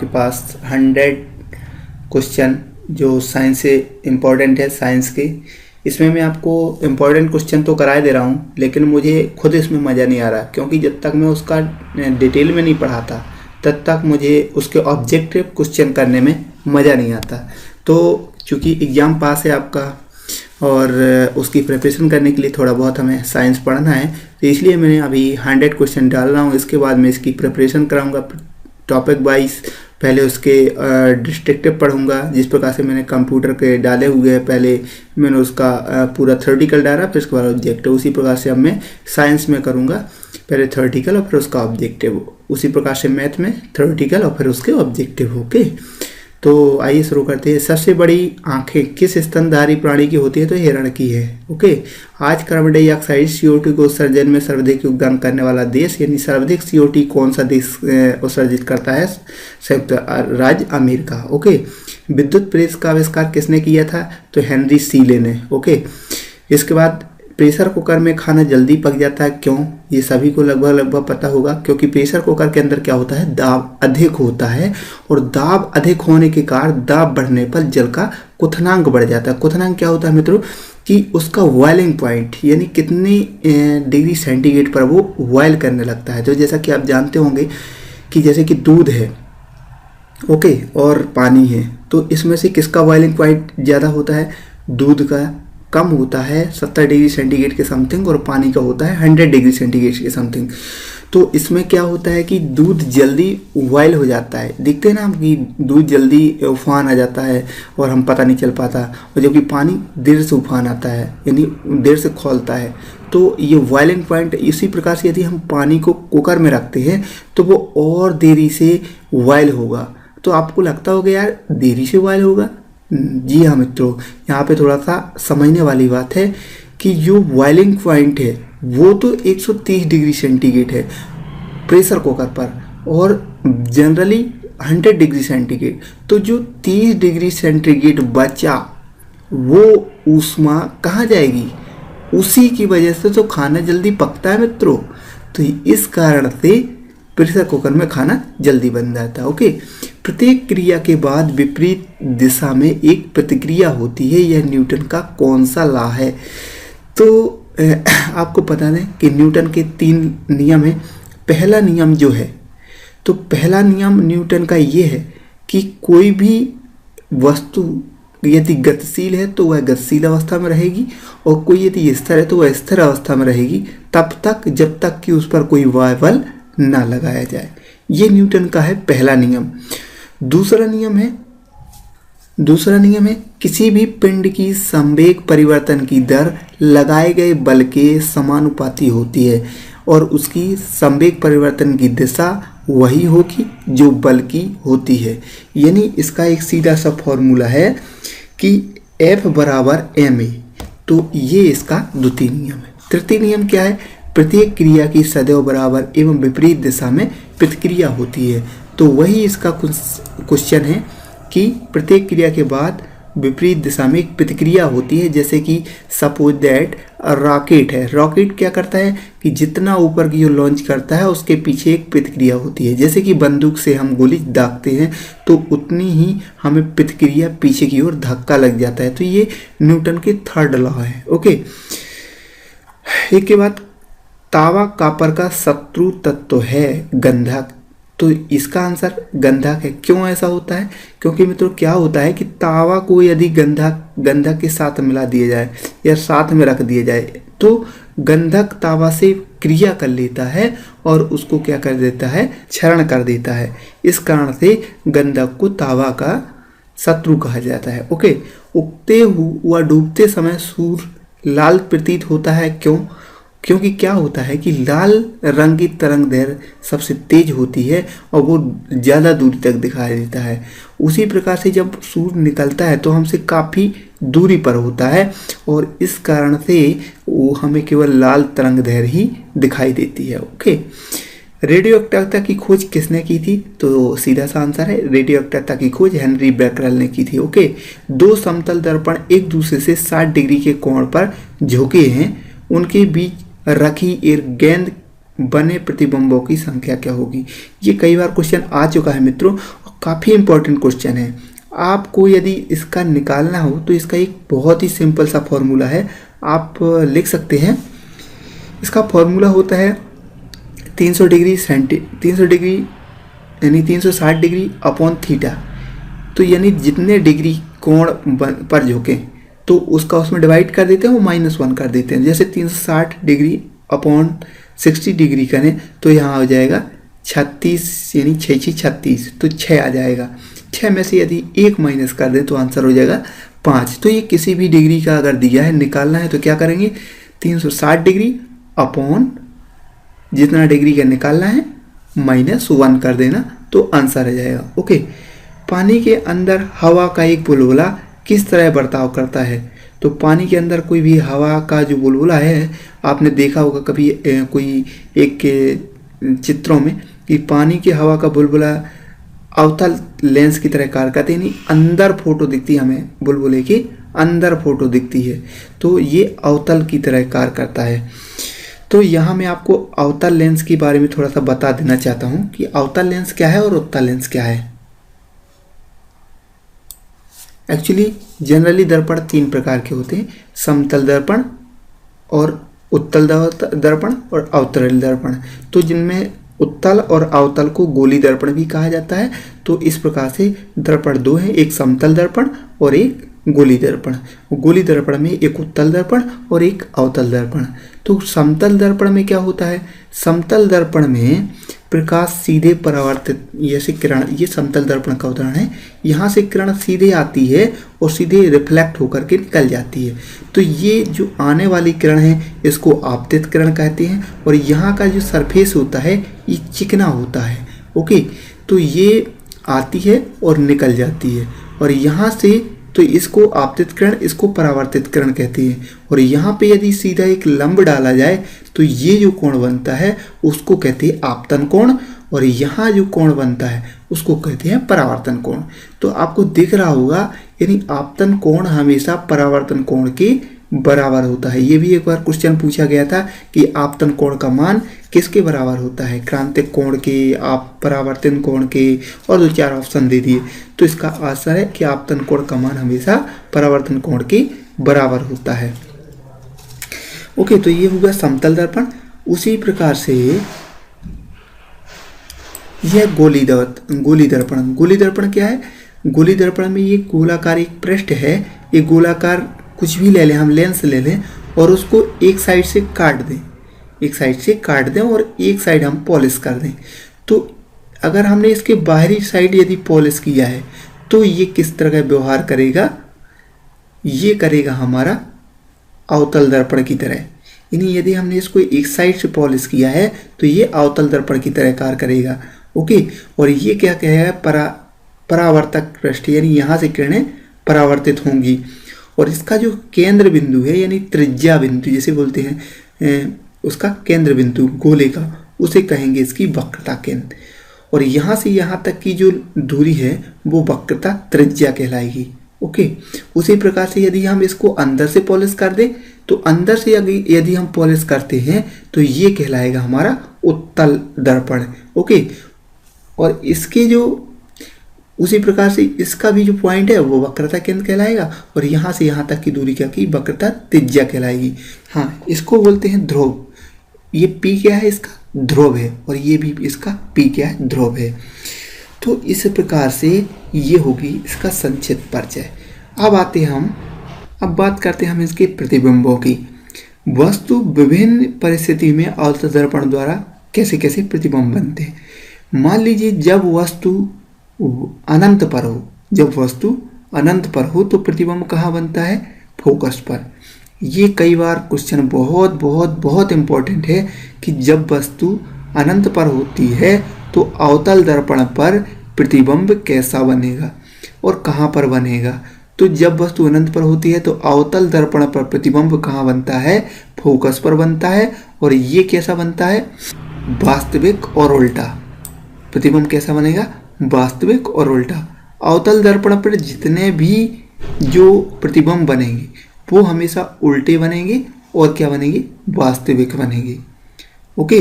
पास 100 question जो science से important है, साइंस के। इसमें मैं आपको इम्पोर्टेंट क्वेश्चन तो कराए दे रहा हूँ, लेकिन मुझे खुद इसमें मज़ा नहीं आ रहा, क्योंकि जब तक मैं उसका डिटेल में नहीं पढ़ाता तब तक मुझे उसके ऑब्जेक्टिव क्वेश्चन करने में मज़ा नहीं आता। तो चूँकि एग्ज़ाम पास है आपका और उसकी प्रिपरेशन करने के लिए थोड़ा बहुत हमें साइंस पढ़ना है, तो इसलिए मैंने अभी 100 क्वेश्चन डाल रहा हूँ। इसके बाद मैं इसकी प्रिपरेशन कराऊँगा टॉपिक वाइज। पहले उसके डिस्ट्रक्टिव पढ़ूंगा, जिस प्रकार से मैंने कंप्यूटर के डाले हुए हैं। पहले मैंने उसका पूरा थ्योरेटिकल डाला, फिर उसके बाद ऑब्जेक्टिव। उसी प्रकार से अब मैं साइंस में करूंगा, पहले थ्योरेटिकल और फिर उसका ऑब्जेक्टिव। उसी प्रकार से मैथ में थ्योरेटिकल और फिर उसके ऑब्जेक्टिव। ओके, तो आइए शुरू करते हैं। सबसे बड़ी आंखें किस स्तनधारी प्राणी की होती है? तो हिरण की है। ओके, आज कार्बन डाइऑक्साइड CO2 के उत्सर्जन में सर्वाधिक योगदान करने वाला देश, यानी सर्वाधिक CO2 कौन सा देश उत्सर्जित करता है? संयुक्त राज्य अमेरिका। ओके, विद्युत प्रेस का आविष्कार किसने किया था? तो हेनरी सीले ने। ओके, इसके बाद प्रेशर कुकर में खाना जल्दी पक जाता है, क्यों? ये सभी को लगभग पता होगा, क्योंकि प्रेशर कुकर के अंदर क्या होता है? दाब अधिक होता है, और दाब अधिक होने के कारण दाब बढ़ने पर जल का क्वथनांक बढ़ जाता है। क्वथनांक क्या होता है मित्रों? कि उसका बॉइलिंग पॉइंट, यानी कितनी डिग्री सेंटीग्रेड पर वो बॉयल करने लगता है। तो जैसा कि आप जानते होंगे कि जैसे कि दूध है, ओके, और पानी है, तो इसमें से किसका बॉइलिंग पॉइंट ज़्यादा होता है? दूध का कम होता है 70 डिग्री सेंटीग्रेड के समथिंग, और पानी का होता है 100 डिग्री सेंटीग्रेड के समथिंग। तो इसमें क्या होता है कि दूध जल्दी बॉयल हो जाता है। देखते हैं ना हम कि दूध जल्दी उफान आ जाता है और हम पता नहीं चल पाता, और जबकि पानी देर से उफान आता है, यानी देर से खौलता है। तो ये बॉइलिंग पॉइंट, इसी प्रकार से यदि हम पानी को कुकर में रखते हैं तो वो और देरी से बॉयल होगा। तो आपको लगता होगा यार देरी से बॉयल होगा। जी हाँ मित्रों, यहाँ पे थोड़ा सा समझने वाली बात है कि जो बॉइलिंग पॉइंट है वो तो 130 डिग्री सेंटीग्रेड है प्रेशर कुकर पर, और जनरली 100 डिग्री सेंटीग्रेड। तो जो 30 डिग्री सेंटीग्रेड बचा वो ऊष्मा कहाँ जाएगी? उसी की वजह से तो खाना जल्दी पकता है मित्रों। तो इस कारण से प्रेशर कुकर में खाना जल्दी बन जाता है। ओके, प्रत्येक क्रिया के बाद विपरीत दिशा में एक प्रतिक्रिया होती है। यह न्यूटन का कौन सा लॉ है? तो आपको बता दें कि न्यूटन के 3 नियम हैं। पहला नियम जो है, तो पहला नियम न्यूटन का ये है कि कोई भी वस्तु यदि गतिशील है तो वह गतिशील अवस्था में रहेगी, और कोई यदि स्थिर है तो वह स्थिर अवस्था में रहेगी तब तक जब तक कि उस पर कोई बल ना लगाया जाए। ये न्यूटन का है पहला नियम। दूसरा नियम है किसी भी पिंड की संवेग परिवर्तन की दर लगाए गए बल के समानुपाती होती है, और उसकी संवेग परिवर्तन की दिशा वही होगी जो बल की होती है। यानी इसका एक सीधा सा फॉर्मूला है कि F बराबर ma। तो ये इसका द्वितीय नियम है। तृतीय नियम क्या है? प्रत्येक क्रिया की सदैव बराबर एवं विपरीत दिशा में प्रतिक्रिया होती है। तो वही इसका क्वेश्चन है कि प्रत्येक क्रिया के बाद विपरीत दिशा में एक प्रतिक्रिया होती है। जैसे कि सपोज दैट रॉकेट है, रॉकेट क्या करता है कि जितना ऊपर की ओर लॉन्च करता है उसके पीछे एक प्रतिक्रिया होती है। जैसे कि बंदूक से हम गोली दागते हैं तो उतनी ही हमें प्रतिक्रिया पीछे की ओर धक्का लग जाता है। तो ये न्यूटन के थर्ड लॉ है। ओके, एक के बाद तावा कॉपर का शत्रु तत्व है गंधक। तो इसका आंसर गंधक है। क्यों ऐसा होता है? क्योंकि मित्रों क्या होता है कि तावा को यदि गंधक के साथ मिला दिया जाए या साथ में रख दिया जाए तो गंधक तावा से क्रिया कर लेता है और उसको क्या कर देता है? क्षरण कर देता है। इस कारण से गंधक को तावा का शत्रु कहा जाता है। ओके, उगते हुआ डूबते समय सूर्य लाल प्रतीत होता है। क्यों? क्योंकि क्या होता है कि लाल रंग की तरंग दैर्घ्य सबसे तेज होती है और वो ज़्यादा दूरी तक दिखाई देता है। उसी प्रकार से जब सूर्य निकलता है तो हमसे काफ़ी दूरी पर होता है, और इस कारण से वो हमें केवल लाल तरंग दैर्घ्य ही दिखाई देती है। ओके, रेडियो एक्टिवता की खोज किसने की थी? तो सीधा सा आंसर है रेडियो एक्टिवता की खोज हेनरी बेकरेल ने की थी। ओके, 2 समतल दर्पण एक दूसरे से 60 डिग्री के कोण पर झुके हैं, उनके बीच रखी एक गेंद बने प्रतिबिंबों की संख्या क्या होगी? ये कई बार क्वेश्चन आ चुका है मित्रों, और काफ़ी इम्पोर्टेंट क्वेश्चन है। आपको यदि इसका निकालना हो तो इसका एक बहुत ही सिंपल सा फॉर्मूला है, आप लिख सकते हैं। इसका फॉर्मूला होता है 300 डिग्री यानी 360 डिग्री अपॉन थीटा। तो यानी जितने डिग्री कोण पर झुके तो उसका उसमें डिवाइड कर देते हैं, वो -1 कर देते हैं। जैसे 360 डिग्री अपॉन 60 डिग्री करें तो यहाँ हो जाएगा 36, यानी 6 6 36, तो 6 आ जाएगा। 6 में से यदि 1 माइनस कर दें तो आंसर हो जाएगा 5। तो ये किसी भी डिग्री का अगर दिया है, निकालना है तो क्या करेंगे, 360 डिग्री अपॉन जितना डिग्री का निकालना है -1 कर देना तो आंसर आ जाएगा। ओके। पानी के अंदर हवा का एक बुलबुला किस तरह बर्ताव करता है? तो पानी के अंदर कोई भी हवा का जो बुलबुला है, आपने देखा होगा कभी कोई एक के चित्रों में कि पानी की हवा का बुलबुला अवतल लेंस की तरह कार्य करते हैं, यानी अंदर फोटो दिखती है, हमें बुलबुले की अंदर फोटो दिखती है, तो ये अवतल की तरह कार्य करता है। तो यहाँ मैं आपको अवतल लेंस के बारे में थोड़ा सा बता देना चाहता हूँ कि अवतल लेंस क्या है और उत्तल लेंस क्या है। एक्चुअली जनरली दर्पण 3 प्रकार के होते हैं, समतल दर्पण और उत्तल दर्पण और अवतल दर्पण। तो जिनमें उत्तल और अवतल को गोली दर्पण भी कहा जाता है। तो इस प्रकार से दर्पण 2 है, एक समतल दर्पण और एक गोली दर्पण। गोली दर्पण में एक उत्तल दर्पण और एक अवतल दर्पण। तो समतल दर्पण में क्या होता है, समतल दर्पण में प्रकाश सीधे परावर्तित, जैसे किरण, ये समतल दर्पण का उदाहरण है, यहाँ से किरण सीधे आती है और सीधे रिफ्लेक्ट होकर के निकल जाती है। तो ये जो आने वाली किरण है इसको आपतित किरण कहते हैं, और यहाँ का जो सरफेस होता है ये चिकना होता है। ओके। तो ये आती है और निकल जाती है, और यहाँ से तो इसको आपतित किरण, इसको परावर्तित किरण कहते हैं। और यहाँ पे यदि सीधा एक लंब डाला जाए तो ये जो कोण बनता है उसको कहते हैं आपतन कोण, और यहाँ जो कोण बनता है उसको कहते हैं परावर्तन कोण। तो आपको दिख रहा होगा, यानी आपतन कोण हमेशा परावर्तन कोण के बराबर होता है। ये भी एक बार क्वेश्चन पूछा गया था कि आपतन कोण का मान किसके बराबर होता है, क्रांतिक कोण के, आप परावर्तन कोण के, और 2-4 ऑप्शन दे दिए। तो इसका आंसर है कि आपतन कोण का मान हमेशा परावर्तन कोण के बराबर होता है। ओके। तो ये होगा समतल दर्पण। उसी प्रकार से यह गोली दर्पण। गोली दर्पण क्या है, गोली दर्पण में ये गोलाकार एक पृष्ठ है, ये गोलाकार कुछ भी ले लें, हम लेंस ले लें और उसको एक साइड से काट दें, और एक साइड हम पॉलिश कर दें। तो अगर हमने इसके बाहरी साइड यदि पॉलिश किया है तो ये किस तरह का व्यवहार करेगा, ये करेगा हमारा अवतल दर्पण की तरह। यानी यदि हमने इसको एक साइड से पॉलिश किया है तो ये अवतल दर्पण की तरह कार्य करेगा। ओके। और ये क्या कहेगा, परावर्तक पृष्ठ, यानी यहाँ से किरणें परावर्तित होंगी। और इसका जो केंद्र बिंदु है, यानी त्रिज्या बिंदु जिसे बोलते हैं, उसका केंद्र बिंदु गोले का, उसे कहेंगे इसकी वक्रता केंद्र। और यहाँ से यहाँ तक की जो दूरी है वो वक्रता त्रिज्या कहलाएगी। ओके। उसी प्रकार से यदि हम इसको अंदर से पॉलिश कर दें तो अंदर से यदि हम पॉलिश करते हैं तो ये कहलाएगा हमारा उत्तल दर्पण। ओके। और इसके जो उसी प्रकार से इसका भी जो पॉइंट है वो वक्रता केंद्र कहलाएगा, और यहाँ से यहाँ तक की दूरी क्या की, वक्रता त्रिज्या कहलाएगी। हाँ, इसको बोलते हैं ध्रुव। ये पी क्या है, इसका ध्रुव है, और ये भी इसका पी क्या है, ध्रुव है। तो इस प्रकार से ये होगी इसका संक्षिप्त परिचय। अब बात करते हैं हम इसके प्रतिबिंबों की। वस्तु विभिन्न परिस्थिति में अवतल दर्पण द्वारा कैसे कैसे प्रतिबिंब बनते हैं। मान लीजिए जब वस्तु अनंत पर हो तो प्रतिबिंब कहाँ बनता है, फोकस पर। ये कई बार क्वेश्चन बहुत बहुत बहुत इंपॉर्टेंट है कि जब वस्तु अनंत पर होती है तो अवतल दर्पण पर प्रतिबिंब कैसा बनेगा और कहाँ पर बनेगा। तो जब वस्तु अनंत पर होती है तो अवतल दर्पण पर प्रतिबिंब कहाँ बनता है, फोकस पर बनता है। और ये कैसा बनता है, वास्तविक और उल्टा। प्रतिबिंब कैसा बनेगा, वास्तविक और उल्टा। अवतल दर्पण पर जितने भी जो प्रतिबिंब बनेंगे वो हमेशा उल्टे बनेंगे और क्या बनेंगे, वास्तविक बनेंगे। ओके।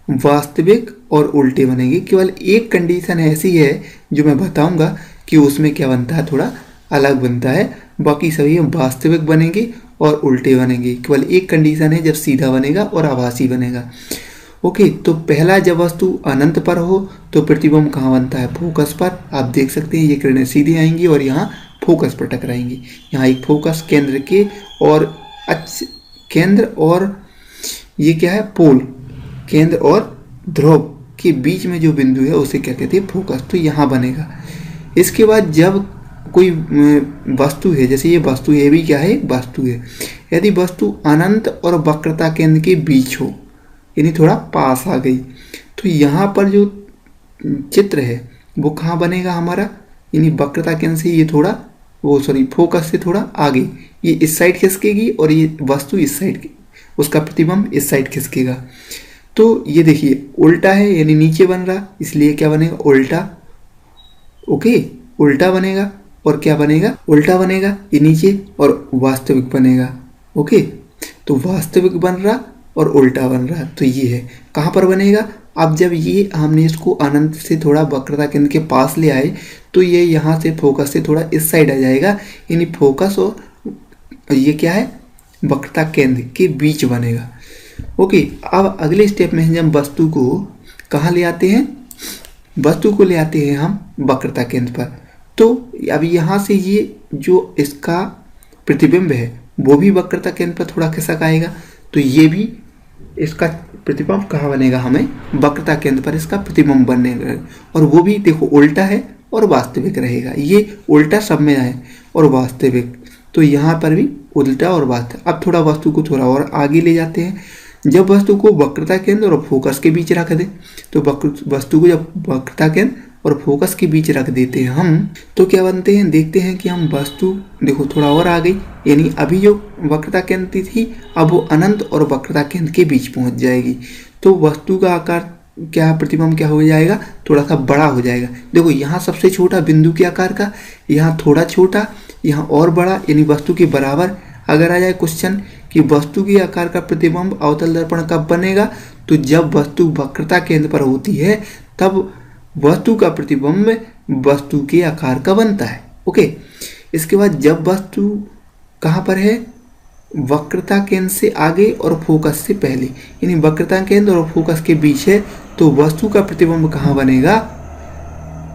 वास्तविक और उल्टे बनेंगे। केवल एक कंडीशन ऐसी है जो मैं बताऊंगा कि उसमें क्या बनता है, थोड़ा अलग बनता है। बाकी सभी वास्तविक बनेंगे और उल्टे बनेंगे। केवल एक कंडीशन है, जब सीधा बनेगा और आभासी बनेगा। ओके, तो पहला, जब वस्तु अनंत पर हो तो प्रतिबिंब कहाँ बनता है, फोकस पर। आप देख सकते हैं ये किरणें सीधी आएंगी और यहाँ फोकस पर टकराएंगी। यहाँ एक फोकस केंद्र के और केंद्र और ये क्या है, पोल, केंद्र और ध्रुव के बीच में जो बिंदु है उसे क्या कहते हैं, फोकस। तो यहाँ बनेगा। इसके बाद जब कोई वस्तु है, जैसे ये वस्तु है, ये भी क्या है, वस्तु है। यदि वस्तु अनंत और वक्रता केंद्र के बीच हो, यानी थोड़ा पास आ गई, तो यहाँ पर जो चित्र है वो कहाँ बनेगा हमारा, यानी वक्रता केंद्र से ये थोड़ा फोकस से थोड़ा आगे, ये इस साइड खिसकेगी और ये वस्तु इस साइड की, उसका प्रतिबिंब इस साइड खिसकेगा। तो ये देखिए उल्टा है, यानी नीचे बन रहा, इसलिए क्या बनेगा, उल्टा। ओके, उल्टा बनेगा और क्या बनेगा, उल्टा बनेगा, ये नीचे, और वास्तविक बनेगा। ओके, तो वास्तविक बन रहा और उल्टा बन रहा, तो ये है कहाँ पर बनेगा। अब जब ये हमने इसको अनंत से थोड़ा वक्रता केंद्र के पास ले आए तो ये यहाँ से फोकस से थोड़ा इस साइड आ जाएगा, यानी फोकस और ये क्या है, वक्रता केंद्र के बीच बनेगा। ओके, अब अगले स्टेप में हम वस्तु को कहाँ ले आते हैं, वस्तु को ले आते हैं हम वक्रता केंद्र पर। तो अब यहाँ से ये जो इसका प्रतिबिंब है वो भी वक्रता केंद्र पर थोड़ा खिसक आएगा, तो ये भी इसका प्रतिबिंब कहाँ बनेगा, हमें वक्रता केंद्र पर इसका प्रतिबिंब बनेगा। और वो भी देखो उल्टा है और वास्तविक रहेगा। ये उल्टा सब में है और वास्तविक, तो यहाँ पर भी उल्टा और वास्तविक। अब थोड़ा वस्तु को थोड़ा और आगे ले जाते हैं। जब वस्तु को वक्रता केंद्र और फोकस के बीच रख दें, तो वस्तु को जब वक्रता केंद्र और फोकस के बीच रख देते हैं हम, तो क्या बनते हैं, देखते हैं कि हम वस्तु देखो थोड़ा और आ गई, यानी अभी जो वक्रता केंद्र थी अब वो अनंत और वक्रता केंद्र के बीच पहुंच जाएगी। तो वस्तु का आकार क्या, प्रतिबिंब क्या हो जाएगा, थोड़ा सा बड़ा हो जाएगा। देखो यहाँ सबसे छोटा बिंदु के आकार का, यहाँ थोड़ा छोटा, यहाँ और बड़ा, यानी वस्तु के बराबर। अगर आ जाए क्वेश्चन कि वस्तु के आकार का प्रतिबिंब अवतल दर्पण कब बनेगा, तो जब वस्तु वक्रता केंद्र पर होती है तब वस्तु का प्रतिबिंब वस्तु के आकार का बनता है। ओके, इसके बाद जब वस्तु कहाँ पर है, वक्रता केंद्र से आगे और फोकस से पहले, यानी वक्रता केंद्र और फोकस के बीच है, तो वस्तु का प्रतिबिंब कहाँ बनेगा,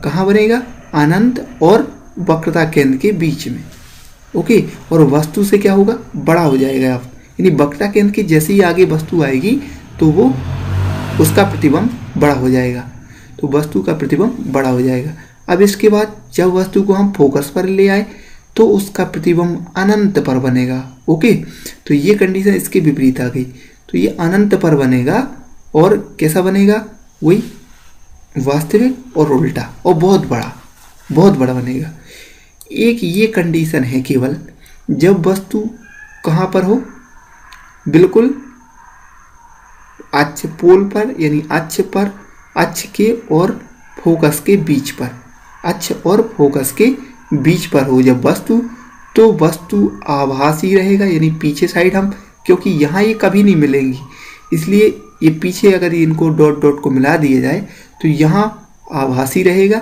कहाँ बनेगा, अनंत और वक्रता केंद्र के बीच में। ओके, और वस्तु से क्या होगा, बड़ा हो जाएगा आप, यानी वक्रता केंद्र के जैसे ही आगे वस्तु आएगी तो वो उसका प्रतिबिंब बड़ा हो जाएगा, तो वस्तु का प्रतिबिंब बड़ा हो जाएगा। अब इसके बाद जब वस्तु को हम फोकस पर ले आए तो उसका प्रतिबिंब अनंत पर बनेगा। ओके, तो ये कंडीशन इसके विपरीत आ गई, तो ये अनंत पर बनेगा और कैसा बनेगा, वही वास्तविक और उल्टा और बहुत बड़ा बनेगा। एक ये कंडीशन है केवल जब वस्तु कहाँ पर हो, बिल्कुल अक्ष पोल पर, यानी अक्ष पर, अक्ष के और फोकस के बीच पर, अक्ष और फोकस के बीच पर हो जब वस्तु, तो वस्तु आभासी रहेगा, यानी पीछे साइड हम, क्योंकि यहाँ ये कभी नहीं मिलेंगी, इसलिए ये पीछे अगर इनको डॉट डॉट को मिला दिया जाए तो यहाँ आभासी रहेगा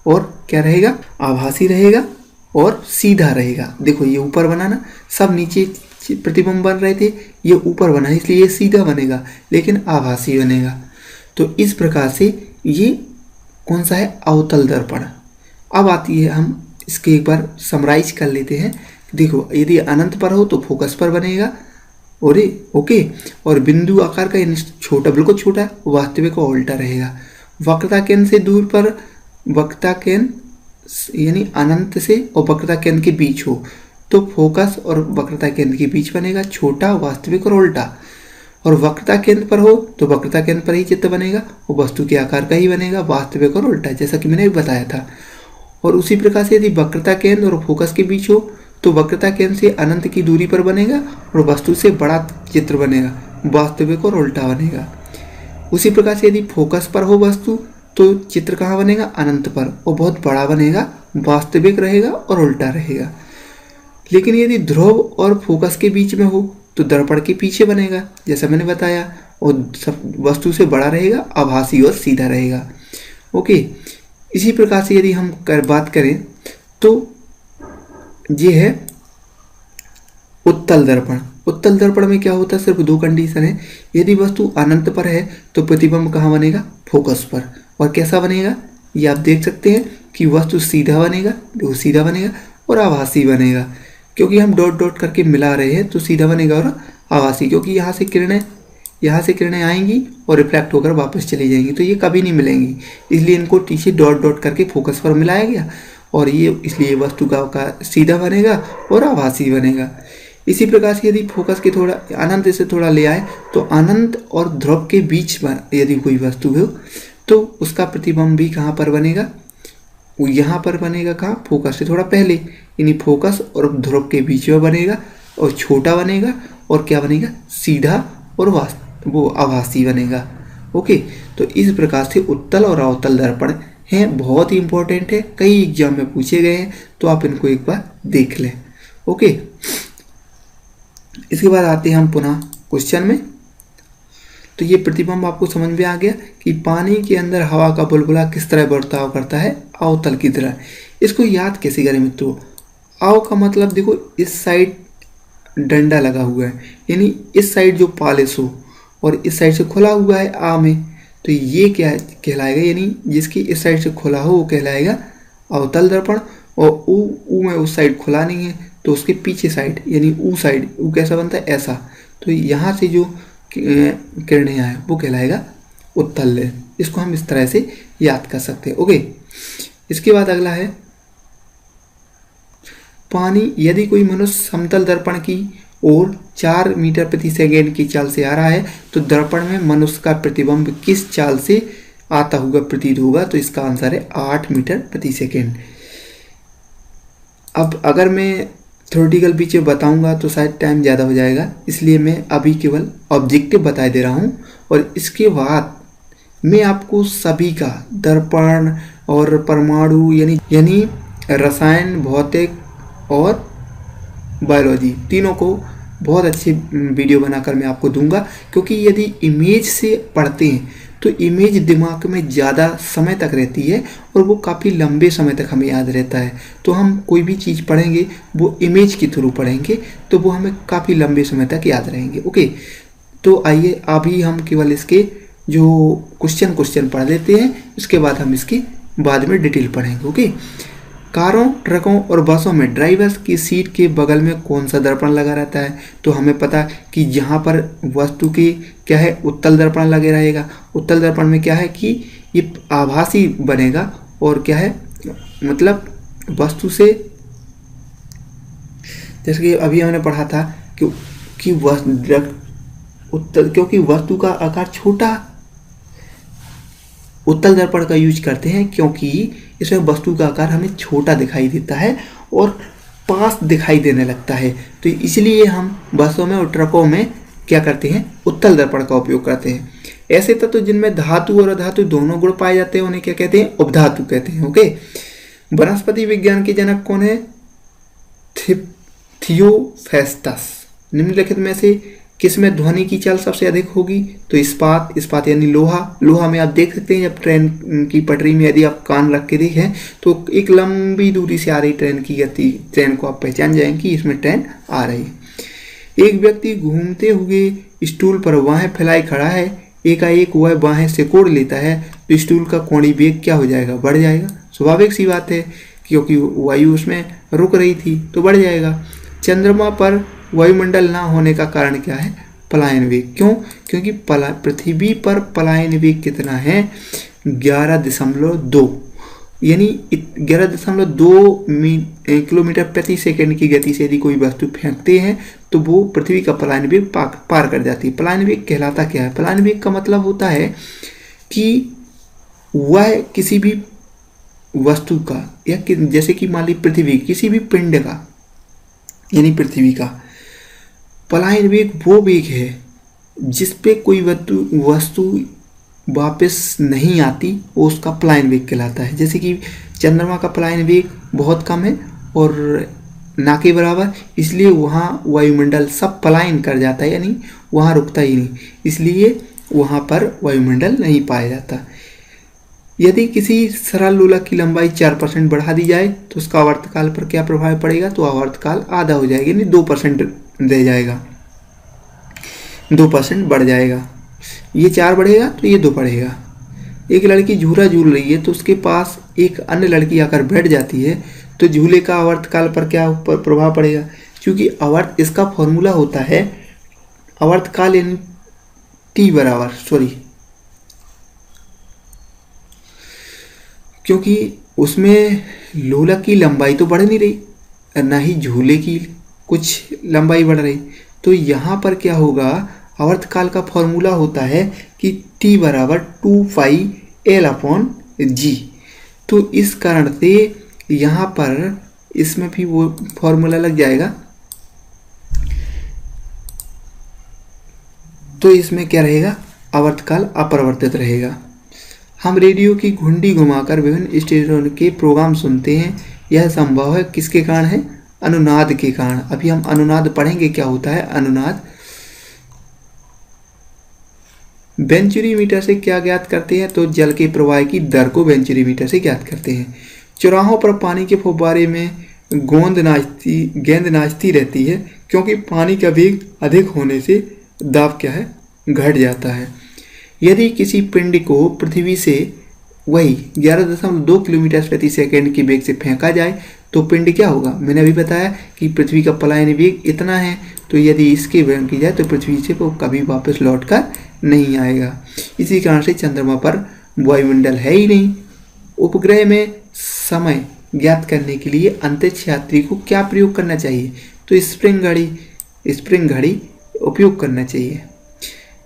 और क्या रहेगा, आभासी रहेगा और सीधा रहेगा। देखो ये ऊपर बना ना, सब नीचे प्रतिबिंब बन रहे थे, ये ऊपर बना इसलिए ये सीधा बनेगा लेकिन आभासी बनेगा। तो इस प्रकार से ये कौन सा है, अवतल दर्पण। अब आती है, हम इसके एक बार समराइज कर लेते हैं। देखो यदि अनंत पर हो तो फोकस पर बनेगा, और ओके, और बिंदु आकार का छोटा, बिल्कुल छोटा, वास्तविक और उल्टा रहेगा। वक्रता केंद्र से दूर पर, वक्रता केंद्र यानी अनंत से और वक्रता केंद्र के बीच हो तो फोकस और वक्रता केंद्र के बीच बनेगा, छोटा, वास्तविक और उल्टा। और वक्रता केंद्र पर हो तो वक्रता केंद्र पर ही चित्र बनेगा और वस्तु के आकार का ही बनेगा, वास्तविक और उल्टा, जैसा कि मैंने बताया था। और उसी प्रकार से यदि वक्रता केंद्र और फोकस के बीच हो तो वक्रता केंद्र से अनंत की दूरी पर बनेगा और वस्तु से बड़ा चित्र बनेगा, वास्तविक और उल्टा बनेगा। उसी प्रकार से यदि फोकस पर हो वस्तु तो चित्र कहाँ बनेगा, अनंत पर, और बहुत बड़ा बनेगा, वास्तविक रहेगा और उल्टा रहेगा। लेकिन यदि ध्रुव और फोकस के बीच में हो तो दर्पण के पीछे बनेगा, जैसा मैंने बताया, और सब वस्तु से बड़ा रहेगा, आभासी और सीधा रहेगा। ओके, इसी प्रकार से यदि हम बात करें तो ये है उत्तल दर्पण। उत्तल दर्पण में क्या होता है, सिर्फ दो कंडीशन है। यदि वस्तु अनंत पर है तो प्रतिबिंब कहाँ बनेगा, फोकस पर। और कैसा बनेगा, ये आप देख सकते हैं कि वस्तु सीधा बनेगा, वो सीधा बनेगा और आभासी बनेगा, क्योंकि हम डॉट डॉट करके मिला रहे हैं तो सीधा बनेगा और आभासी, क्योंकि यहाँ से किरणें आएंगी और रिफ्लेक्ट होकर वापस चली जाएंगी, तो ये कभी नहीं मिलेंगी, इसलिए इनको नीचे डॉट डॉट करके फोकस पर मिलाया गया और ये इसलिए वस्तु का आकार सीधा बनेगा और आभासी बनेगा। इसी प्रकार से यदि फोकस के थोड़ा अनंत से थोड़ा ले आए तो अनंत और ध्रुव के बीच यदि कोई वस्तु हो तो उसका प्रतिबिंब भी कहाँ पर बनेगा, वो यहाँ पर बनेगा, कहाँ, फोकस से थोड़ा पहले, यानी फोकस और ध्रुव के बीच में बनेगा और छोटा बनेगा और क्या बनेगा, सीधा और वो आभासी बनेगा। ओके, तो इस प्रकार से उत्तल और अवतल दर्पण हैं, बहुत ही इंपॉर्टेंट है, कई एग्जाम में पूछे गए हैं, तो आप इनको एक बार देख लें। ओके, इसके बाद आते हैं हम पुनः क्वेश्चन में। तो ये प्रतिबिंब आपको समझ में आ गया कि पानी के अंदर हवा का बुलबुला किस तरह बर्ताव करता है, अवतल की तरह। इसको याद कैसे करें मित्रों, अव का मतलब देखो, इस साइड डंडा लगा हुआ है, यानी इस साइड जो पॉलिश हो और इस साइड से खुला हुआ है आ में, तो ये क्या कहलाएगा, यानी जिसकी इस साइड से खुला हो वो कहलाएगा अवतल दर्पण, और ऊ में उस साइड खुला नहीं है तो उसके पीछे साइड यानी ऊ साइड, ऊ कैसा बनता है, ऐसा, तो यहाँ से जो किरणें आए वो कहलाएगा उत्तल। इसको हम इस तरह से याद कर सकते हैं। ओके, इसके बाद अगला है पानी। यदि कोई मनुष्य समतल दर्पण की ओर 4 मीटर प्रति सेकेंड की चाल से आ रहा है तो दर्पण में मनुष्य का प्रतिबिंब किस चाल से आता हुआ प्रतीत होगा, तो इसका आंसर है 8 मीटर प्रति सेकेंड। अब अगर मैं थ्योरेटिकल पीछे बताऊंगा तो शायद टाइम ज़्यादा हो जाएगा, इसलिए मैं अभी केवल ऑब्जेक्टिव बता दे रहा हूं, और इसके बाद मैं आपको सभी का दर्पण और परमाणु यानी रसायन, भौतिक और बायोलॉजी तीनों को बहुत अच्छे वीडियो बनाकर मैं आपको दूंगा, क्योंकि यदि इमेज से पढ़ते हैं तो इमेज दिमाग में ज़्यादा समय तक रहती है और वो काफ़ी लंबे समय तक हमें याद रहता है। तो हम कोई भी चीज़ पढ़ेंगे वो इमेज के थ्रू पढ़ेंगे तो वो हमें काफ़ी लंबे समय तक याद रहेंगे। ओके, तो आइए अभी हम केवल इसके जो क्वेश्चन पढ़ लेते हैं, उसके बाद हम इसके बाद में डिटेल पढ़ेंगे। ओके, कारों, ट्रकों और बसों में ड्राइवर्स की सीट के बगल में कौन सा दर्पण लगा रहता है, तो हमें पता कि जहाँ पर वस्तु की क्या है, उत्तल दर्पण लगे रहेगा। उत्तल दर्पण में क्या है कि ये आभासी बनेगा और क्या है, मतलब वस्तु से, जैसे कि अभी हमने पढ़ा था कि क्योंकि वस्तु का आकार छोटा, उत्तल दर्पण का यूज करते हैं क्योंकि इसमें वस्तु का आकार हमें छोटा दिखाई देता है और पास दिखाई देने लगता है, तो इसलिए हम बसों में और ट्रकों में क्या करते हैं, उत्तल दर्पण का उपयोग करते हैं। ऐसे तत्व जिनमें धातु और अधातु दोनों गुण पाए जाते हैं उन्हें क्या कहते हैं, उपधातु कहते हैं। ओके, वनस्पति विज्ञान के जनक कौन है, थियोफेस्टस। निम्नलिखित में से किसमें ध्वनि की चाल सबसे अधिक होगी, तो इस्पात यानी लोहा में आप देख सकते हैं, जब ट्रेन की पटरी में यदि आप कान रख के देखें तो एक लंबी दूरी से आ रही ट्रेन की गति, ट्रेन को आप पहचान जाएंगे कि इसमें ट्रेन आ रही है। एक व्यक्ति घूमते हुए स्टूल पर बाहें फैलाए खड़ा है, एकाएक वह बाहें सिकोड़ लेता है तो स्टूल का कोणीय वेग क्या हो जाएगा, बढ़ जाएगा। स्वाभाविक सी बात है, क्योंकि वायु उसमें रुक रही थी तो बढ़ जाएगा। चंद्रमा पर वायुमंडल ना होने का कारण क्या है, पलायन वेग। क्यों, क्योंकि पृथ्वी पर पलायन वेग कितना है, 11.2, यानी 11.2 किलोमीटर प्रति सेकंड की गति से यदि कोई वस्तु फेंकते हैं तो वो पृथ्वी का पलायन वेग पार कर जाती है। पलायन वेग कहलाता क्या है, पलायन वेग का मतलब होता है कि वह किसी भी वस्तु का, या जैसे कि मान ली पृथ्वी, किसी भी पिंड का यानी पृथ्वी का पलायन वेग वो वेग है जिस पे कोई वस्तु वापस नहीं आती, वो उसका पलायन वेग कहलाता है। जैसे कि चंद्रमा का पलायन वेग बहुत कम है और ना के बराबर, इसलिए वहाँ वायुमंडल सब पलायन कर जाता है, यानी वहाँ रुकता ही नहीं, इसलिए वहाँ पर वायुमंडल नहीं पाया जाता। यदि किसी सरल लोलक की लंबाई 4% बढ़ा दी जाए तो उसका आवर्तकाल पर क्या प्रभाव पड़ेगा, तो आवर्तकाल आधा हो जाएगा, यानी 2% दे जाएगा, 2% बढ़ जाएगा। ये 4 बढ़ेगा तो ये 2 बढ़ेगा। एक लड़की झूला झूल रही है तो उसके पास एक अन्य लड़की आकर बैठ जाती है तो झूले का आवर्तकाल पर क्या प्रभाव पड़ेगा, क्योंकि आवर्त इसका फॉर्मूला होता है आवर्तकाल यानी टी बराबर क्योंकि उसमें लोलक की लंबाई तो बढ़ नहीं रही, ना ही झूले की कुछ लंबाई बढ़ रही, तो यहाँ पर क्या होगा, आवर्तकाल का फॉर्मूला होता है कि T बराबर 2πL/g। तो इस कारण से यहाँ पर इसमें भी वो फॉर्मूला लग जाएगा। तो इसमें क्या रहेगा, आवर्तकाल अपरिवर्तित रहेगा। हम रेडियो की घुंडी घुमाकर विभिन्न स्टेशनों के प्रोग्राम सुनते हैं, यह संभव है किसके कारण है, अनुनाद के कारण। अभी हम अनुनाद पढ़ेंगे क्या होता है अनुनाद। वेंचुरीमीटर से क्या ज्ञात करते हैं, तो जल के प्रवाह की दर को वेंचुरीमीटर से ज्ञात करते हैं। चौराहों पर पानी के फव्वारे में गेंद नाचती रहती है क्योंकि पानी का वेग अधिक होने से दाब क्या है, घट जाता है। यदि किसी पिंड को पृथ्वी से वही 11.2 किलोमीटर प्रति सेकंड के वेग से फेंका जाए तो पिंड क्या होगा, मैंने अभी बताया कि पृथ्वी का पलायन वेग इतना है, तो यदि इसके वेग की जाए तो पृथ्वी से वो कभी वापस लौटकर नहीं आएगा। इसी कारण से चंद्रमा पर वायुमंडल है ही नहीं। उपग्रह में समय ज्ञात करने के लिए अंतरिक्ष यात्री को क्या प्रयोग करना चाहिए, तो स्प्रिंग घड़ी उपयोग करना चाहिए।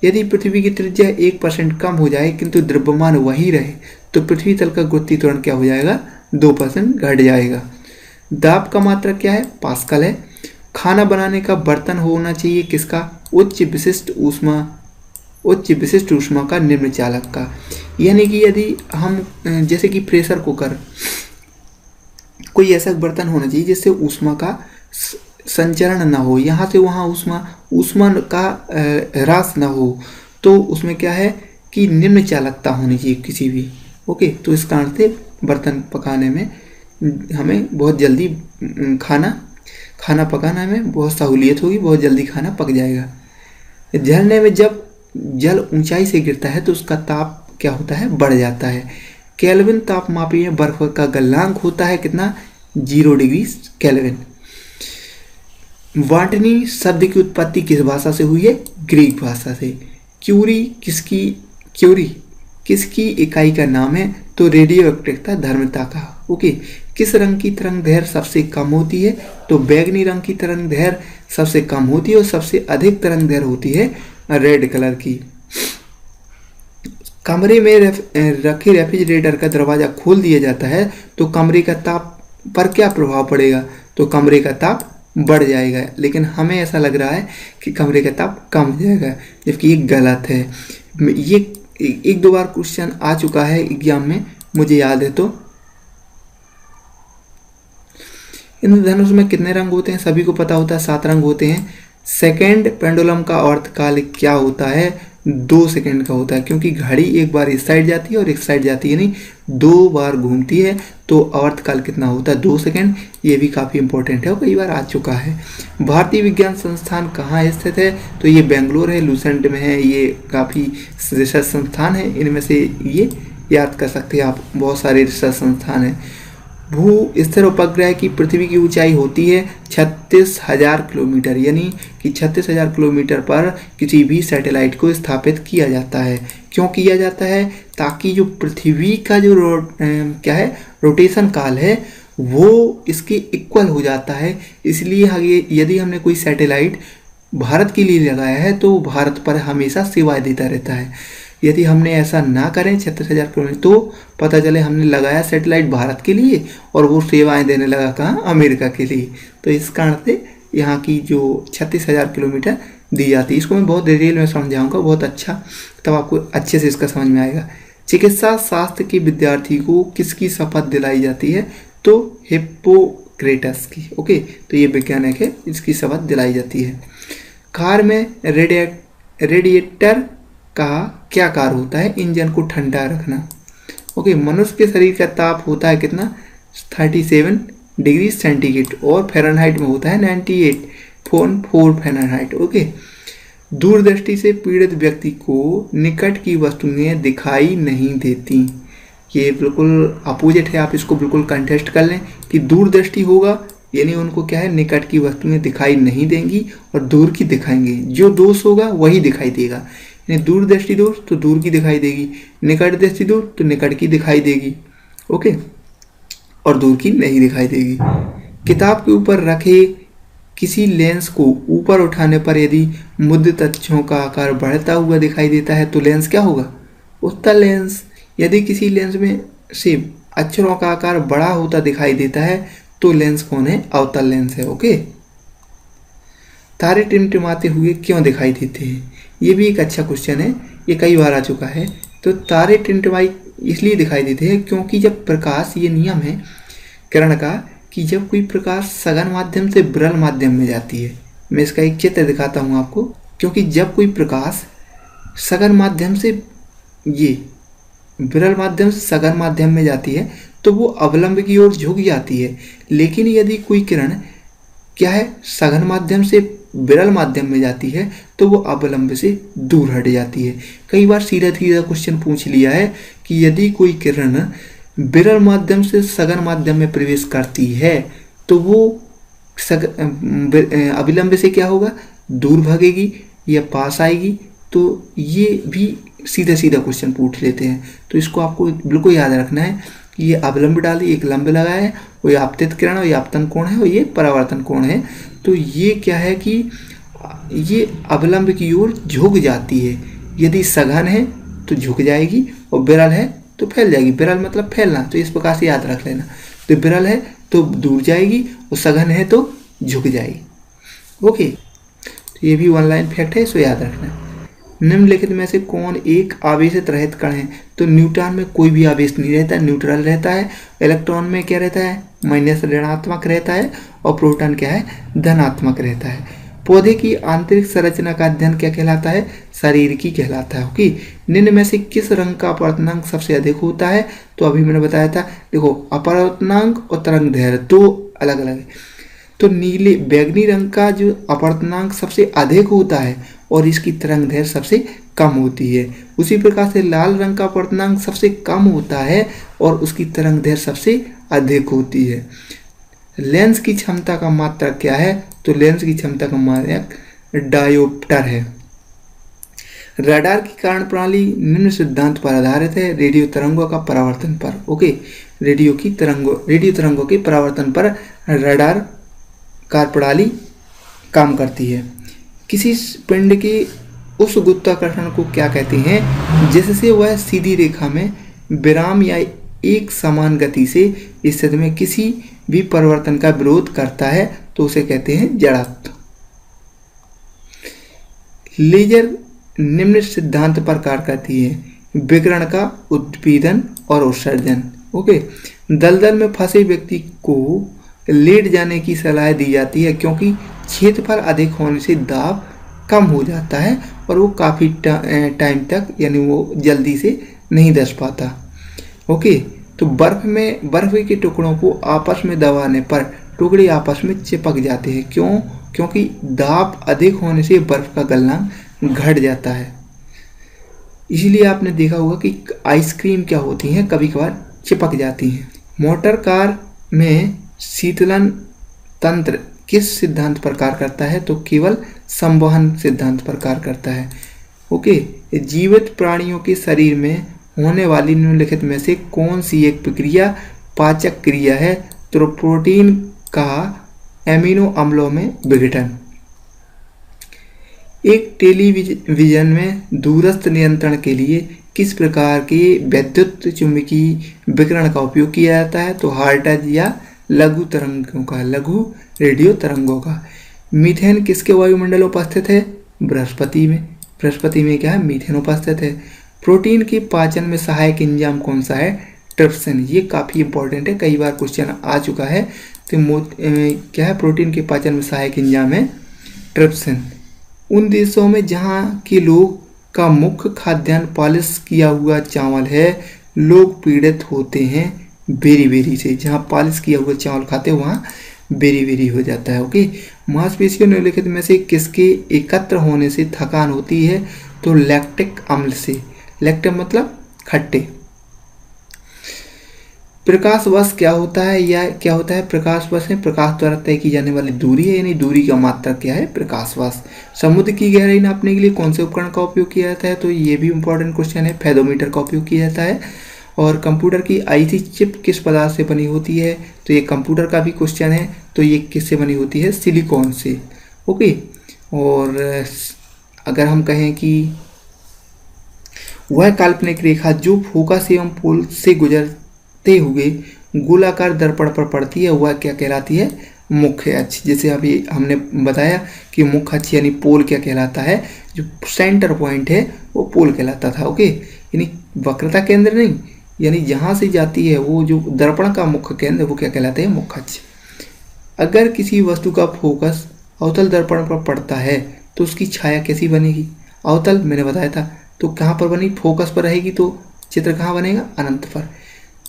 यदि पृथ्वी की त्रिज्या 1% कम हो जाए किंतु द्रव्यमान वही रहे तो पृथ्वी तल का गुरुत्वीय त्वरण क्या हो जाएगा, 2% घट जाएगा। दाब का मात्रक क्या है, पास्कल है। खाना बनाने का बर्तन होना चाहिए किसका, उच्च विशिष्ट ऊष्मा का, निम्न चालक का। यानी कि यदि हम जैसे कि प्रेशर कुकर, कोई ऐसा बर्तन होना चाहिए जिससे ऊष्मा का संचरण ना हो, यहाँ से वहाँ ऊष्मा का ह्रास ना हो, तो उसमें क्या है कि निम्न चालकता होनी चाहिए किसी भी। ओके, तो इस कारण से बर्तन पकाने में हमें बहुत जल्दी खाना पकाने में बहुत सहूलियत होगी, बहुत जल्दी खाना पक जाएगा। झरने में जब जल ऊंचाई से गिरता है तो उसका ताप क्या होता है, बढ़ जाता है। केल्विन तापमापी में बर्फ का गलनांक होता है कितना, 0 डिग्री केल्विन। वाटनी शब्द की उत्पत्ति किस भाषा से हुई है, ग्रीक भाषा से। क्यूरी किसकी इकाई का नाम है, तो रेडियो एक्टिवता, धर्मता का। ओके, किस रंग की तरंग दैर्घ्य सबसे कम होती है, तो बैगनी रंग की तरंग दैर्घ्य सबसे कम होती है और सबसे अधिक तरंग दैर्घ्य होती है रेड कलर की। कमरे में रखे रेफ्रिजरेटर का दरवाजा खोल दिया जाता है तो कमरे का ताप पर क्या प्रभाव पड़ेगा, तो कमरे का ताप बढ़ जाएगा, लेकिन हमें ऐसा लग रहा है कि कमरे का ताप कम हो जाएगा, जबकि ये गलत है। ये 1-2 बार क्वेश्चन आ चुका है एग्जाम में, मुझे याद है। तो इंद्रधनुष में कितने रंग होते हैं, सभी को पता होता है, 7 रंग होते हैं। सेकेंड पेंडुलम का आवर्तकाल क्या होता है, 2 सेकंड का होता है, क्योंकि घड़ी एक बार इस साइड जाती है और एक साइड जाती है नहीं, 2 बार घूमती है, तो आवर्तकाल कितना होता है, 2 सेकंड। ये भी काफ़ी इंपॉर्टेंट है और कई बार आ चुका है। भारतीय विज्ञान संस्थान कहाँ स्थित है, तो ये बेंगलोर है, लूसेंट में है। ये काफ़ी रिसर्च संस्थान है, इनमें से ये याद कर सकते हैं आप, बहुत सारे रिसर्च संस्थान हैं। भू स्थिर उपग्रह की पृथ्वी की ऊंचाई होती है 36,000 किलोमीटर, यानी कि 36,000 किलोमीटर पर किसी भी सैटेलाइट को स्थापित किया जाता है। क्यों किया जाता है, ताकि जो पृथ्वी का जो रोटेशन काल है वो इसके इक्वल हो जाता है। इसलिए यदि हमने कोई सैटेलाइट भारत के लिए लगाया है तो भारत पर हमेशा सेवाएं देता रहता है। यदि हमने ऐसा ना करें 36,000 किलोमीटर, तो पता चले हमने लगाया सैटेलाइट भारत के लिए और वो सेवाएं देने लगा कहाँ, अमेरिका के लिए। तो इस कारण से यहाँ की जो 36,000 किलोमीटर दी जाती है, इसको मैं बहुत डिटेल में समझाऊंगा, बहुत अच्छा, तब आपको अच्छे से इसका समझ में आएगा। चिकित्सा शास्त्र के विद्यार्थी को किसकी शपथ दिलाई जाती है, तो हिप्पोक्रेटस की। ओके, तो ये वैज्ञानिक है, इसकी शपथ दिलाई जाती है। कार में रेडिएटर का क्या कार्य होता है? इंजन को ठंडा रखना। ओके, मनुष्य के शरीर का ताप होता है कितना? 37 डिग्री सेंटीग्रेड और फ़ारेनहाइट में होता है 98.4 फ़ारेनहाइट। ओके, दूरदृष्टि से पीड़ित व्यक्ति को निकट की वस्तुएं दिखाई नहीं देती। ये बिल्कुल अपोजिट है, आप इसको बिल्कुल कंटेस्ट कर लें कि दूरदृष्टि होगा यानी उनको क्या है, निकट की वस्तुएं दिखाई नहीं देंगी और दूर की दिखाएंगे। जो दोष होगा वही दिखाई देगा, यानी दूरदृष्टि दोष तो दूर की दिखाई देगी, निकट दृष्टि दोष तो निकट की दिखाई देगी। ओके, और दूर की नहीं दिखाई देगी। किताब के ऊपर रखे किसी लेंस को ऊपर उठाने पर यदि मुद्रित अक्षरों का आकार बढ़ता हुआ दिखाई देता है तो लेंस क्या होगा? उत्तल लेंस। यदि किसी लेंस में से अक्षरों का आकार बड़ा होता दिखाई देता है तो लेंस कौन है? अवतल लेंस है। ओके, तारे टिमटिमाते हुए क्यों दिखाई देते हैं? ये भी एक अच्छा क्वेश्चन है, ये कई बार आ चुका है। तो तारे टिमटिमाई इसलिए दिखाई देते हैं क्योंकि जब प्रकाश, ये नियम है किरण का कि जब कोई प्रकाश सघन माध्यम से विरल माध्यम में जाती है, मैं इसका एक चित्र दिखाता हूँ आपको, क्योंकि जब कोई प्रकाश सघन माध्यम से ये विरल माध्यम से सघन माध्यम में जाती है तो वो अवलंब की ओर झुक जाती है, लेकिन यदि कोई किरण क्या है, सघन माध्यम से विरल माध्यम में जाती है तो वो अवलंब से दूर हट जाती है। कई बार सीधा सीधा क्वेश्चन पूछ लिया है कि यदि कोई किरण विरल माध्यम से सघन माध्यम में प्रवेश करती है तो वो अविलंब से क्या होगा? दूर भागेगी या पास आएगी। तो ये भी सीधा सीधा क्वेश्चन पूछ लेते हैं, तो इसको आपको बिल्कुल याद रखना है कि ये अवलंब डाली, एक लंब लगाया है, वो ये आपतित किरण और ये आपतन कोण है और ये परावर्तन कोण है। तो ये क्या है कि ये अवलंब की ओर झुक जाती है। यदि सघन है तो झुक जाएगी और विरल है तो फैल जाएगी। विरल मतलब फैलना, तो इस प्रकार से याद रख लेना। तो विरल है तो दूर जाएगी और सघन है तो झुक जाएगी। ओके, तो ये भी वन लाइन फैक्ट है, इसको याद रखना। निम्नलिखित में से कौन एक आवेशित रहित कण है? तो न्यूट्रॉन में कोई भी आवेश नहीं रहता, न्यूट्रल रहता है। इलेक्ट्रॉन में क्या रहता है? माइनस ऋणात्मक रहता है। और प्रोटॉन क्या है? धनात्मक रहता है। पौधे की आंतरिक संरचना का अध्ययन क्या कहलाता है? शरीर की कहलाता है। ओके, निम्न में से किस रंग का अपवर्तनांक सबसे अधिक होता है? तो अभी मैंने बताया था, देखो अपवर्तनांक और तरंग दैर्घ्य दो अलग अलग है। तो नीले बैगनी रंग का जो अपवर्तनांक सबसे अधिक होता है और इसकी तरंग दैर्घ्य सबसे कम होती है। उसी प्रकार से लाल रंग का अपवर्तनांक सबसे कम होता है और उसकी तरंग दैर्घ्य सबसे अधिक होती है। लेंस की क्षमता का मात्रक क्या है? तो लेंस की क्षमता का मात्रक डायोप्टर है। रडार की कारण प्रणाली निम्न सिद्धांत पर आधारित है: रेडियो तरंगों का परावर्तन पर। ओके, रेडियो तरंगों के परावर्तन पर रडार कार्य प्रणाली काम करती है। किसी पिंड के उस गुरुत्वाकर्षण को क्या कहते हैं जिससे वह सीधी रेखा में विराम या एक समान गति से स्थिति में किसी भी परिवर्तन का विरोध करता है? तो उसे कहते हैं जड़त्व। लेजर निम्न सिद्धांत पर कार्य करती है: विकिरण का उत्पीड़न और उत्सर्जन। ओके, दलदल में फंसे व्यक्ति को लेट जाने की सलाह दी जाती है क्योंकि क्षेत्रफल अधिक होने से दाब कम हो जाता है और वो काफ़ी टाइम तक, यानी वो जल्दी से नहीं धंस पाता। ओके, तो बर्फ के टुकड़ों को आपस में दबाने पर टुकड़े आपस में चिपक जाते हैं। क्यों? क्योंकि दाब अधिक होने से बर्फ का गलनांक घट जाता है। इसलिए आपने देखा होगा कि आइसक्रीम क्या होती हैं, कभी कभार चिपक जाती हैं। मोटर कार में शीतलन तंत्र किस सिद्धांत पर कार्य करता है? तो केवल संवहन सिद्धांत पर कार्य करता है। ओके, जीवित प्राणियों के शरीर में होने वाली निम्नलिखित में से कौन सी एक प्रक्रिया पाचक क्रिया है? तो प्रोटीन का एमिनो अम्लों में विघटन। एक टेलीविजन में दूरस्थ नियंत्रण के लिए किस प्रकार के वैद्युत चुंबकीय विकिरण का उपयोग किया जाता है? तो हार्टज या लघु तरंगों का, लघु रेडियो तरंगों का। मीथेन किसके वायुमंडल उपस्थित है? बृहस्पति में। बृहस्पति में क्या है? मीथेन उपस्थित है। प्रोटीन के पाचन में सहायक एंजाइम कौन सा है? ट्रिप्सिन। ये काफ़ी इंपॉर्टेंट है, कई बार क्वेश्चन आ चुका है। तो क्या है? प्रोटीन के पाचन में सहायक एंजाइम है ट्रिप्सिन। उन देशों में जहाँ के लोग का मुख्य खाद्यान्न पॉलिश किया हुआ चावल है। लोग पीड़ित होते हैं बेरी से। जहाँ पॉलिश किया हुआ चावल खाते हैं वहाँ बेरी हो जाता है। ओके, मांसपेशियों निम्नलिखित में से किसके एकत्र होने से थकान होती है? तो लैक्टिक अम्ल से। लैक्टिक मतलब खट्टे। प्रकाश वर्ष क्या होता है? या क्या होता है प्रकाश वर्ष? है प्रकाश द्वारा तय की जाने वाली दूरी है, यानी दूरी का मात्रक क्या है? प्रकाश वर्ष। समुद्र की गहराई नापने के लिए कौन से उपकरण का उपयोग किया जाता है? तो ये भी इंपॉर्टेंट क्वेश्चन है। फेदोमीटर का उपयोग किया जाता है। और कंप्यूटर की आईसी चिप किस पदार्थ से बनी होती है? तो ये कंप्यूटर का भी क्वेश्चन है। तो ये किससे बनी होती है? सिलिकॉन से। ओके, और अगर हम कहें कि वह काल्पनिक रेखा जो फोकस एवं पोल से गुजरते हुए गोलाकार दर्पण पर पड़ती है वह क्या कहलाती है? मुख्य अक्ष। जैसे अभी हमने बताया कि मुख्य अक्ष यानी पोल क्या कहलाता है? जो सेंटर पॉइंट है वो पोल कहलाता था। ओके, यानी वक्रता केंद्र नहीं, यानी जहाँ से जाती है वो जो दर्पण का मुख्य केंद्र वो क्या कहलाते हैं? मुख्य अक्ष। अगर किसी वस्तु का फोकस अवतल दर्पण पर पड़ता है तो उसकी छाया कैसी बनेगी? अवतल मैंने बताया था, तो कहाँ पर बनी? फोकस पर रहेगी तो चित्र कहाँ बनेगा? अनंत पर।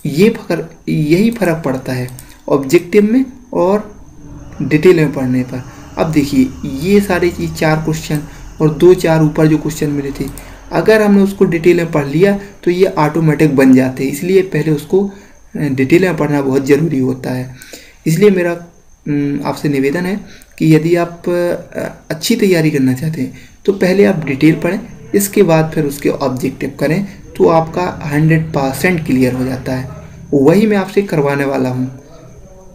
यही फर्क पड़ता है ऑब्जेक्टिव में और डिटेल में पढ़ने पर। अब देखिए ये सारी चीज 4 क्वेश्चन और 2-4 ऊपर जो क्वेश्चन मिले थे, अगर हमने उसको डिटेल में पढ़ लिया तो ये ऑटोमेटिक बन जाते हैं। इसलिए पहले उसको डिटेल में पढ़ना बहुत ज़रूरी होता है। इसलिए मेरा आपसे निवेदन है कि यदि आप अच्छी तैयारी करना चाहते हैं तो पहले आप डिटेल पढ़ें, इसके बाद फिर उसके ऑब्जेक्टिव करें तो आपका 100% क्लियर हो जाता है। वही मैं आपसे करवाने वाला हूँ।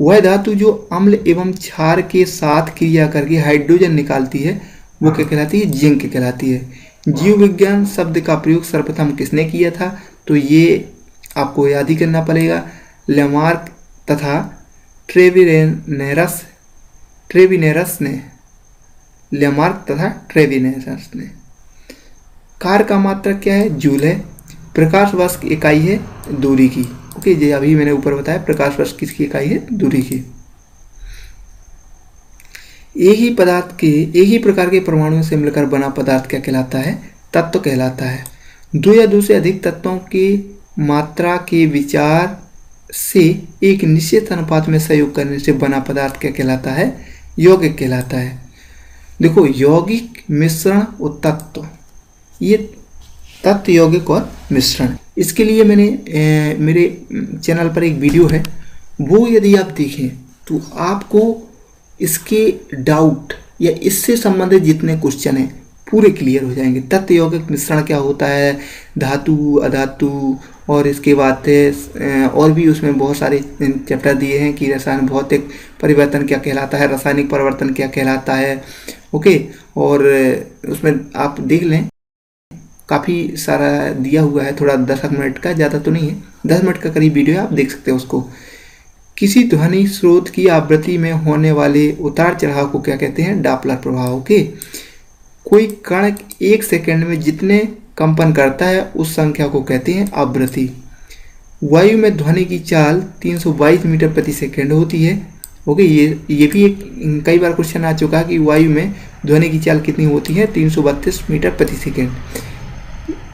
वह धातु जो अम्ल एवं क्षार के साथ क्रिया करके हाइड्रोजन निकालती है वो क्या कहलाती है? जिंक कहलाती है। जीव विज्ञान शब्द का प्रयोग सर्वप्रथम किसने किया था? तो ये आपको याद ही करना पड़ेगा। लेमार्क तथा ट्रेविनेरस ने। लेमार्क तथा ट्रेविनेरस ने। कार का मात्रक क्या है? जूल है। प्रकाश वर्ष की इकाई है दूरी की। ओके, ये अभी मैंने ऊपर बताया प्रकाश वर्ष किसकी इकाई है? दूरी की। एक ही प्रकार के परमाणुओं से मिलकर बना पदार्थ क्या कहलाता है? तत्व कहलाता है। 2 या 2 से अधिक तत्वों की मात्रा के विचार से एक निश्चित अनुपात में संयोग करने से बना पदार्थ क्या कहलाता है? यौगिक कहलाता है। देखो, यौगिक, मिश्रण और तत्व, ये तत्व, यौगिक और मिश्रण। इसके लिए मैंने मेरे चैनल पर एक वीडियो है, वो यदि आप देखें तो आपको इसके डाउट या इससे संबंधित जितने क्वेश्चन हैं पूरे क्लियर हो जाएंगे। तत्व, यौगिक, मिश्रण क्या होता है, धातु, अधातु, और इसके बाद और भी उसमें बहुत सारे चैप्टर दिए हैं कि रसायन भौतिक परिवर्तन क्या कहलाता है, रासायनिक परिवर्तन क्या कहलाता है। ओके, और उसमें आप देख लें काफ़ी सारा दिया हुआ है, थोड़ा 10 मिनट का, ज़्यादा तो नहीं है, 10 मिनट का करीब वीडियो है, आप देख सकते हैं उसको। किसी ध्वनि स्रोत की आवृत्ति में होने वाले उतार चढ़ाव को क्या कहते हैं? डॉपलर प्रभाव। ओके, कोई कण 1 सेकंड में जितने कंपन करता है उस संख्या को कहते हैं आवृत्ति। वायु में ध्वनि की चाल 322 मीटर प्रति सेकंड होती है। ओके, ये भी एक कई बार क्वेश्चन आ चुका है कि वायु में ध्वनि की चाल कितनी होती है? 332 मीटर प्रति सेकंड।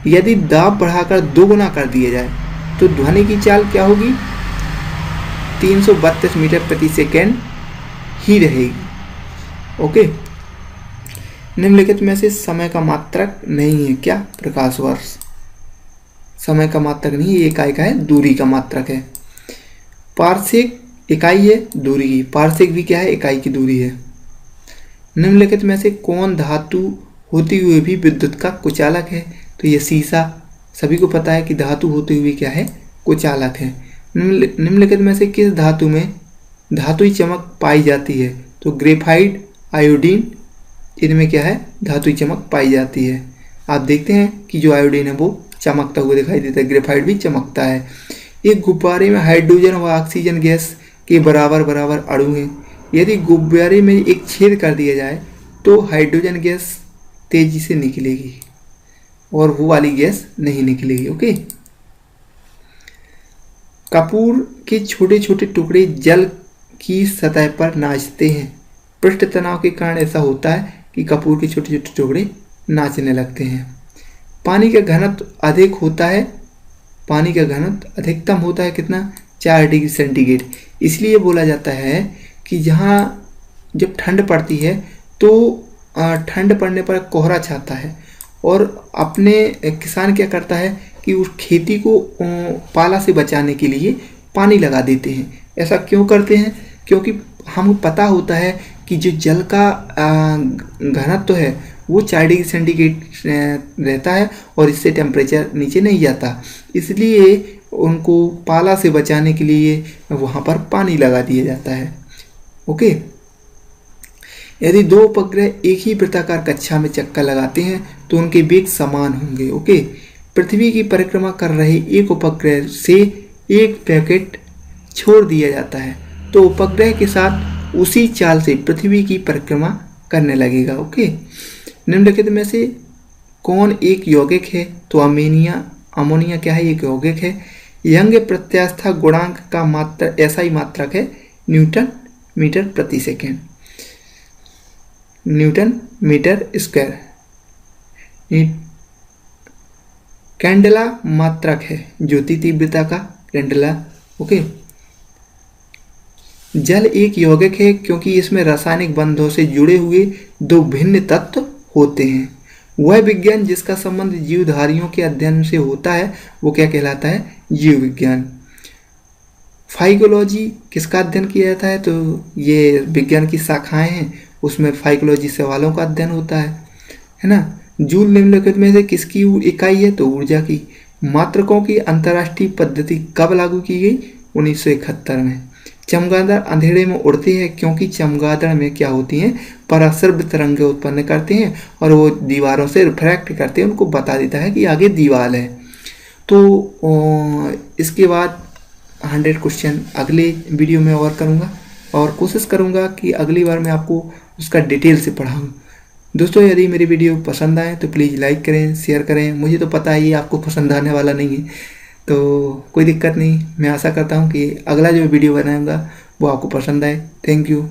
यदि दाब बढ़ाकर 2 गुना कर दिया जाए तो ध्वनि की चाल क्या होगी? 332 मीटर प्रति सेकंड ही रहेगी। ओके, निम्नलिखित में से समय का मात्रक नहीं है क्या? प्रकाश वर्ष समय का मात्रक नहीं है, ये इकाई का है, दूरी का मात्रक है। पार्शिक इकाई है दूरी की, पार्शिक भी क्या है? इकाई की दूरी है। निम्नलिखित में से कौन धातु होते हुए भी विद्युत का कुचालक है? तो ये शीशा, सभी को पता है कि धातु होते हुए क्या है? कुचालक है। निम्नलिखित में से किस धातु में धातुई चमक पाई जाती है? तो ग्रेफाइट, आयोडीन, इनमें क्या है? धातुई चमक पाई जाती है। आप देखते हैं कि जो आयोडीन है वो चमकता हुआ दिखाई देता है, ग्रेफाइट भी चमकता है। एक गुब्बारे में हाइड्रोजन व ऑक्सीजन गैस के बराबर बराबर अणु हैं। यदि गुब्बारे में एक छेद कर दिया जाए तो हाइड्रोजन गैस तेजी से निकलेगी और वो वाली गैस नहीं निकलेगी। ओके, कपूर के छोटे छोटे टुकड़े जल की सतह पर नाचते हैं। पृष्ठ तनाव के कारण ऐसा होता है कि कपूर के छोटे छोटे टुकड़े नाचने लगते हैं। पानी का घनत्व अधिक होता है, पानी का घनत्व अधिकतम होता है कितना, 4 डिग्री सेंटीग्रेड। इसलिए बोला जाता है कि जहाँ जब ठंड पड़ती है तो ठंड पड़ने पर कोहरा छाता है, और अपने किसान क्या करता है कि उस खेती को पाला से बचाने के लिए पानी लगा देते हैं। ऐसा क्यों करते हैं? क्योंकि हमें पता होता है कि जो जल का घनत्व है वो 4 डिग्री सेंटीग्रेड रहता है और इससे टेम्परेचर नीचे नहीं जाता, इसलिए उनको पाला से बचाने के लिए वहाँ पर पानी लगा दिया जाता है। ओके, यदि दो उपग्रह एक ही वृत्ताकार कक्षा में चक्कर लगाते हैं तो उनके वेग समान होंगे। ओके, पृथ्वी की परिक्रमा कर रहे एक उपग्रह से एक पैकेट छोड़ दिया जाता है तो उपग्रह के साथ उसी चाल से पृथ्वी की परिक्रमा करने लगेगा। ओके, निम्नलिखित में से कौन एक यौगिक है? तो अमोनिया क्या है? एक यौगिक है। यंग प्रत्यास्था गुणांक का मात्रा SI मात्रक है न्यूटन मीटर प्रति second, newton metre square. Candela मात्रक है ज्योति तीव्रता का, कैंडेला। ओके, जल एक यौगिक है क्योंकि इसमें रासायनिक बंधों से जुड़े हुए दो भिन्न तत्व होते हैं। वह विज्ञान जिसका संबंध जीवधारियों के अध्ययन से होता है वो क्या कहलाता है? जीव विज्ञान। फाइकोलॉजी किसका अध्ययन किया जाता है? तो ये विज्ञान की शाखाएं हैं, उसमें फाइकोलॉजी सवालों का अध्ययन होता है ना। जूल निम्नलिखित में से किसकी इकाई है? तो ऊर्जा की। मात्रकों की अंतर्राष्ट्रीय पद्धति कब लागू की गई? 1971 में। चमगादड़ अंधेरे में उड़ते हैं क्योंकि चमगादड़ में क्या होती हैं? पराश्रव्य तरंगें उत्पन्न करते हैं और वो दीवारों से रिफ्रैक्ट करते हैं, उनको बता देता है कि आगे दीवार है। तो इसके बाद 100 क्वेश्चन अगले वीडियो में और करूँगा और कोशिश करूँगा कि अगली बार मैं आपको उसका डिटेल से पढ़ाऊँ। दोस्तों, यदि मेरी वीडियो पसंद आए तो प्लीज़ लाइक करें, शेयर करें। मुझे तो पता है ये आपको पसंद आने वाला नहीं है, तो कोई दिक्कत नहीं। मैं आशा करता हूँ कि अगला जो वीडियो बनाऊँगा वो आपको पसंद आए। Thank you.